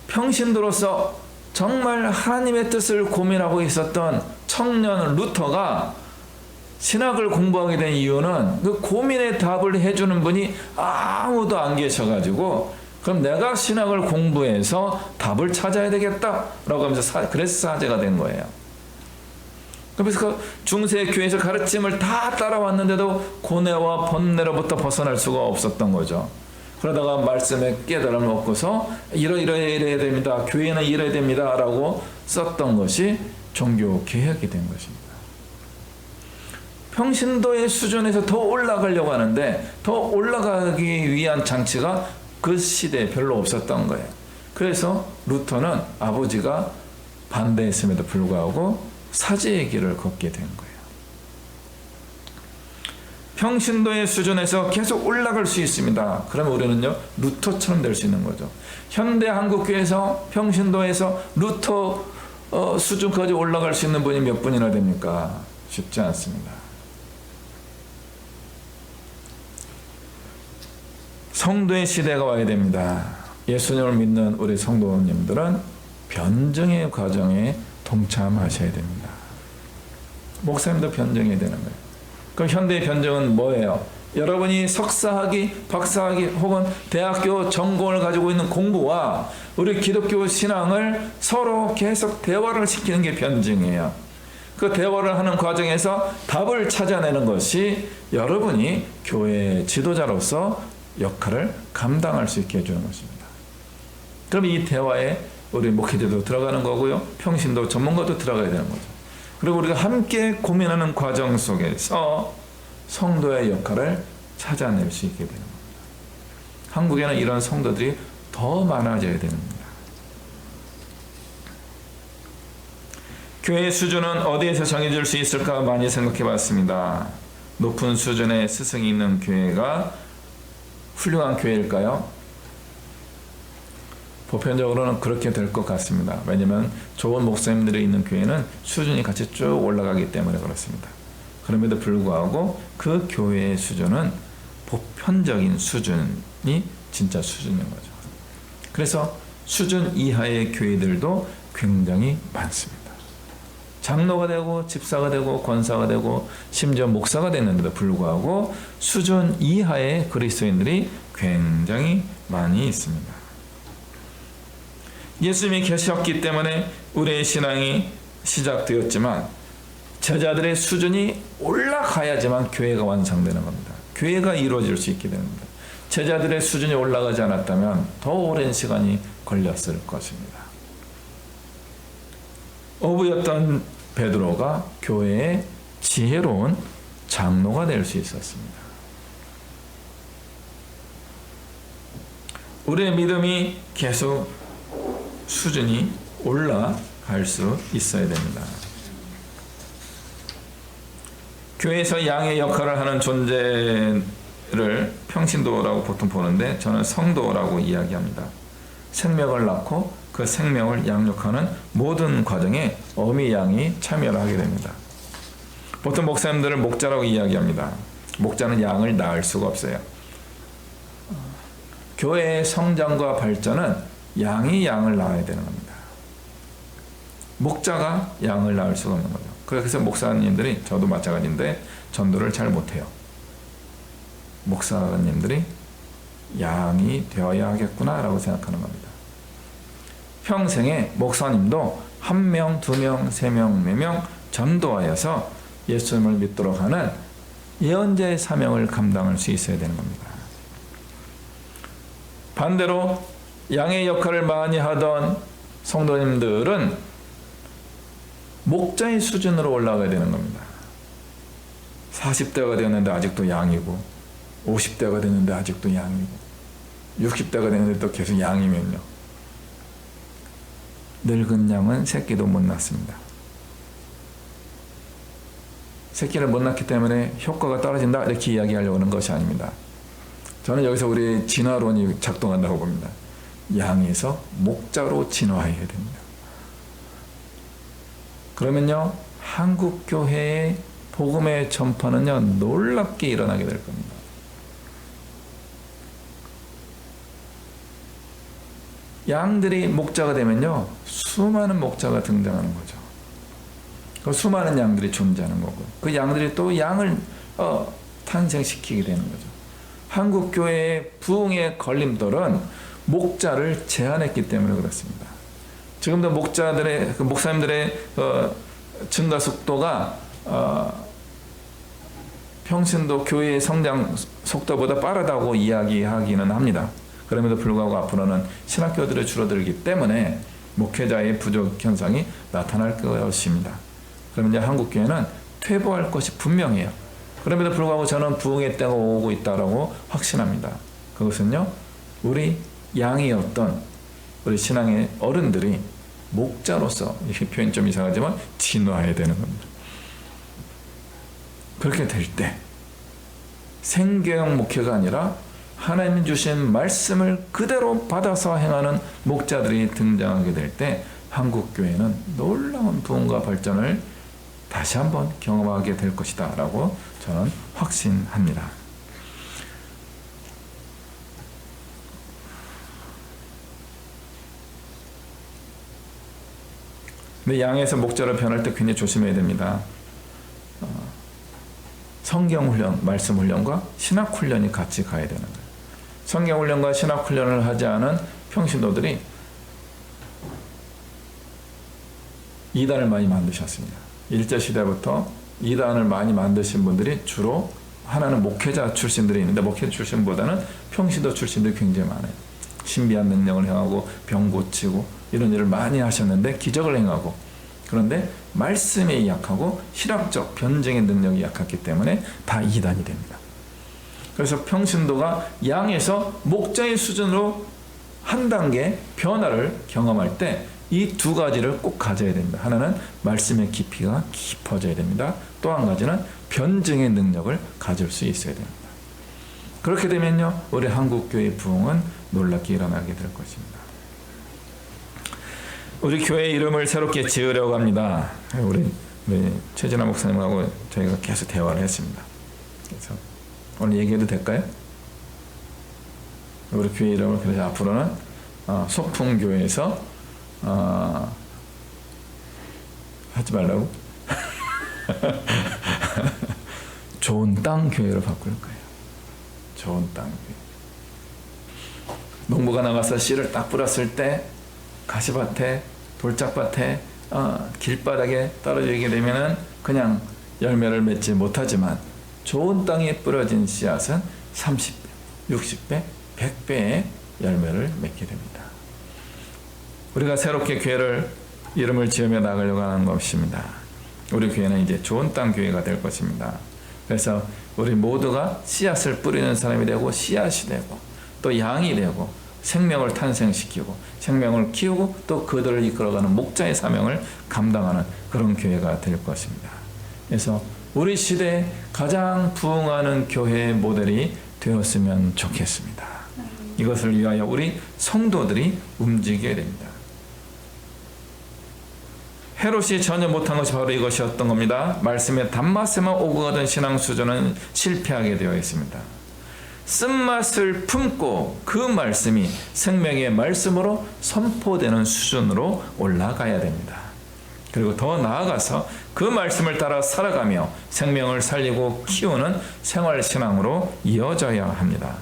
평신도로서 정말 하나님의 뜻을 고민하고 있었던 청년 루터가 신학을 공부하게 된 이유는 그 고민의 답을 해주는 분이 아무도 안 계셔가지고 그럼 내가 신학을 공부해서 답을 찾아야 되겠다라고 하면서 그래서 사제가 된 거예요. 그래서 그 중세 교회에서 가르침을 다 따라왔는데도 고뇌와 번뇌로부터 벗어날 수가 없었던 거죠. 그러다가 말씀에 깨달음을 얻고서 이래야 됩니다. 교회는 이래야 됩니다. 라고 썼던 것이 종교 개혁이 된 것입니다. 평신도의 수준에서 더 올라가려고 하는데 더 올라가기 위한 장치가 그 시대에 별로 없었던 거예요. 그래서 루터는 아버지가 반대했음에도 불구하고 사제의 길을 걷게 된 거예요. 평신도의 수준에서 계속 올라갈 수 있습니다. 그러면 우리는요 루터처럼 될 수 있는 거죠. 현대 한국교회에서 평신도에서 루터 수준까지 올라갈 수 있는 분이 몇 분이나 됩니까? 쉽지 않습니다. 성도의 시대가 와야 됩니다. 예수님을 믿는 우리 성도님들은 변증의 과정에 동참하셔야 됩니다. 목사님도 변증해야 되는 거예요. 그럼 현대의 변증은 뭐예요? 여러분이 석사학위, 박사학위 혹은 대학교 전공을 가지고 있는 공부와 우리 기독교 신앙을 서로 계속 대화를 시키는 게 변증이에요. 그 대화를 하는 과정에서 답을 찾아내는 것이 여러분이 교회 지도자로서 역할을 감당할 수 있게 해주는 것입니다. 그럼 이 대화에 우리 목회자도 들어가는 거고요. 평신도 전문가도 들어가야 되는 거죠. 그리고 우리가 함께 고민하는 과정 속에서 성도의 역할을 찾아낼 수 있게 되는 겁니다. 한국에는 이런 성도들이 더 많아져야 됩니다. 교회의 수준은 어디에서 정해질 수 있을까 많이 생각해 봤습니다. 높은 수준의 스승이 있는 교회가 훌륭한 교회일까요? 보편적으로는 그렇게 될 것 같습니다. 왜냐하면 좋은 목사님들이 있는 교회는 수준이 같이 쭉 올라가기 때문에 그렇습니다. 그럼에도 불구하고 그 교회의 수준은 보편적인 수준이 진짜 수준인 거죠. 그래서 수준 이하의 교회들도 굉장히 많습니다. 장로가 되고 집사가 되고 권사가 되고 심지어 목사가 됐는데도 불구하고 수준 이하의 그리스도인들이 굉장히 많이 있습니다. 예수님이 계셨기 때문에 우리의 신앙이 시작되었지만 제자들의 수준이 올라가야지만 교회가 완성되는 겁니다. 교회가 이루어질 수 있게 됩니다. 제자들의 수준이 올라가지 않았다면 더 오랜 시간이 걸렸을 것입니다. 어부였던 베드로가 교회의 지혜로운 장로가 될 수 있었습니다. 우리의 믿음이 계속 수준이 올라갈 수 있어야 됩니다. 교회에서 양의 역할을 하는 존재를 평신도라고 보통 보는데 저는 성도라고 이야기합니다. 생명을 낳고 그 생명을 양육하는 모든 과정에 어미 양이 참여를 하게 됩니다. 보통 목사님들을 목자라고 이야기합니다. 목자는 양을 낳을 수가 없어요. 교회의 성장과 발전은 양이 양을 낳아야 되는 겁니다. 목자가 양을 낳을 수가 없는 거죠. 그래서 목사님들이, 저도 마찬가지인데 전도를 잘 못해요. 목사님들이 양이 되어야 하겠구나라고 생각하는 겁니다. 평생에 목사님도 1명, 2명, 3명, 4명 전도하여서 예수님을 믿도록 하는 예언자의 사명을 감당할 수 있어야 되는 겁니다. 반대로 양의 역할을 많이 하던 성도님들은 목자의 수준으로 올라가야 되는 겁니다. 40대가 되었는데 아직도 양이고 50대가 됐는데 아직도 양이고 60대가 됐는데 또 계속 양이면요. 늙은 양은 새끼도 못 낳습니다. 새끼를 못 낳기 때문에 효과가 떨어진다 이렇게 이야기하려고 하는 것이 아닙니다. 저는 여기서 우리 진화론이 작동한다고 봅니다. 양에서 목자로 진화해야 됩니다. 그러면요 한국교회의 복음의 전파는요 놀랍게 일어나게 될 겁니다. 양들이 목자가 되면요 수많은 목자가 등장하는 거죠. 그 수많은 양들이 존재하는 거고 그 양들이 또 양을 탄생시키게 되는 거죠. 한국교회의 부흥의 걸림돌은 목자를 제한했기 때문에 그렇습니다. 지금도 목사님들의 증가 속도가 평신도 교회의 성장 속도보다 빠르다고 이야기하기는 합니다. 그럼에도 불구하고 앞으로는 신학교들이 줄어들기 때문에 목회자의 부족 현상이 나타날 것입니다. 그러면 이제 한국교회는 퇴보할 것이 분명해요. 그럼에도 불구하고 저는 부흥의 때가 오고 있다고 확신합니다. 그것은요 우리 양이었던 우리 신앙의 어른들이 목자로서, 이렇게 표현이 좀 이상하지만 진화해야 되는 겁니다. 그렇게 될 때 생계형 목회가 아니라 하나님 주신 말씀을 그대로 받아서 행하는 목자들이 등장하게 될 때 한국교회는 놀라운 부흥과 발전을 다시 한번 경험하게 될 것이다 라고 저는 확신합니다. 근데 양에서 목자로 변할 때 굉장히 조심해야 됩니다. 성경훈련, 말씀훈련과 신학훈련이 같이 가야 되는 거예요. 성경훈련과 신학훈련을 하지 않은 평신도들이 이단을 많이 만드셨습니다. 일제시대부터 이단을 많이 만드신 분들이 주로 하나는 목회자 출신들이 있는데 목회자 출신보다는 평신도 출신들이 굉장히 많아요. 신비한 능력을 행하고 병 고치고 이런 일을 많이 하셨는데 기적을 행하고 그런데 말씀에 약하고 실학적 변증의 능력이 약했기 때문에 다 이단이 됩니다. 그래서 평신도가 양에서 목자의 수준으로 한 단계 변화를 경험할 때 이 두 가지를 꼭 가져야 됩니다. 하나는 말씀의 깊이가 깊어져야 됩니다. 또 한 가지는 변증의 능력을 가질 수 있어야 됩니다. 그렇게 되면요 우리 한국교회 부흥은 놀랍게 일어나게 될 것입니다. 우리 교회 이름을 새롭게 지으려고 합니다. 우리 최진아 목사님하고 저희가 계속 대화를 했습니다. 그래서 오늘 얘기해도 될까요? 우리 교회 이름을 그래서 앞으로는 소풍교회에서 하지 말라고? 좋은 땅 교회로 바꿀 거예요. 좋은 땅 교회. 농부가 나가서 씨를 딱 뿌렸을 때 가시밭에, 돌짝밭에, 길바닥에 떨어지게 되면은 그냥 열매를 맺지 못하지만 좋은 땅에 뿌려진 씨앗은 30배, 60배, 100배의 열매를 맺게 됩니다. 우리가 새롭게 교회를 이름을 지으며 나가려고 하는 것입니다. 우리 교회는 이제 좋은 땅 교회가 될 것입니다. 그래서 우리 모두가 씨앗을 뿌리는 사람이 되고 씨앗이 되고 또 양이 되고 생명을 탄생시키고 생명을 키우고 또 그들을 이끌어가는 목자의 사명을 감당하는 그런 교회가 될 것입니다. 그래서 우리 시대에 가장 부흥하는 교회의 모델이 되었으면 좋겠습니다. 이것을 위하여 우리 성도들이 움직여야 됩니다. 헤롯이 전혀 못한 것이 바로 이것이었던 겁니다. 말씀의 단맛에만 오고 가던 신앙 수준은 실패하게 되어 있습니다. 쓴맛을 품고 그 말씀이 생명의 말씀으로 선포되는 수준으로 올라가야 됩니다. 그리고 더 나아가서 그 말씀을 따라 살아가며 생명을 살리고 키우는 생활신앙으로 이어져야 합니다.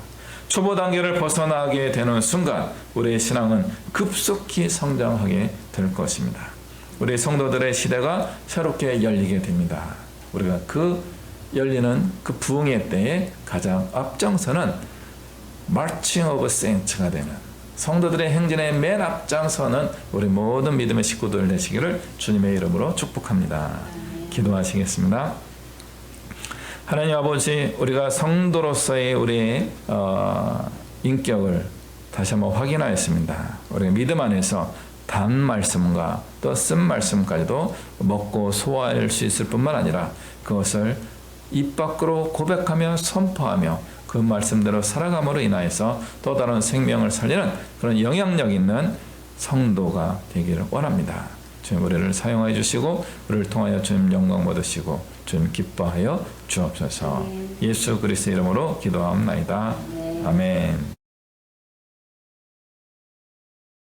초보 단계를 벗어나게 되는 순간 우리의 신앙은 급속히 성장하게 될 것입니다. 우리 성도들의 시대가 새롭게 열리게 됩니다. 우리가 그 열리는 그 부흥의 때에 가장 앞장서는 Marching of Saints가 되는 성도들의 행진의 맨 앞장서는 우리 모든 믿음의 식구들 되시기를 주님의 이름으로 축복합니다. 기도하시겠습니다. 하나님 아버지, 우리가 성도로서의 우리의 인격을 다시 한번 확인하였습니다. 우리가 믿음 안에서 단 말씀과 또 쓴 말씀까지도 먹고 소화할 수 있을 뿐만 아니라 그것을 입 밖으로 고백하며 선포하며 그 말씀대로 살아감으로 인하여서 또 다른 생명을 살리는 그런 영향력 있는 성도가 되기를 원합니다. 주님 우리를 사용하여 주시고 우리를 통하여 주님 영광 받으시고 주님 기뻐하여 주옵소서. 예수 그리스도의 이름으로 기도하옵나이다. 아멘.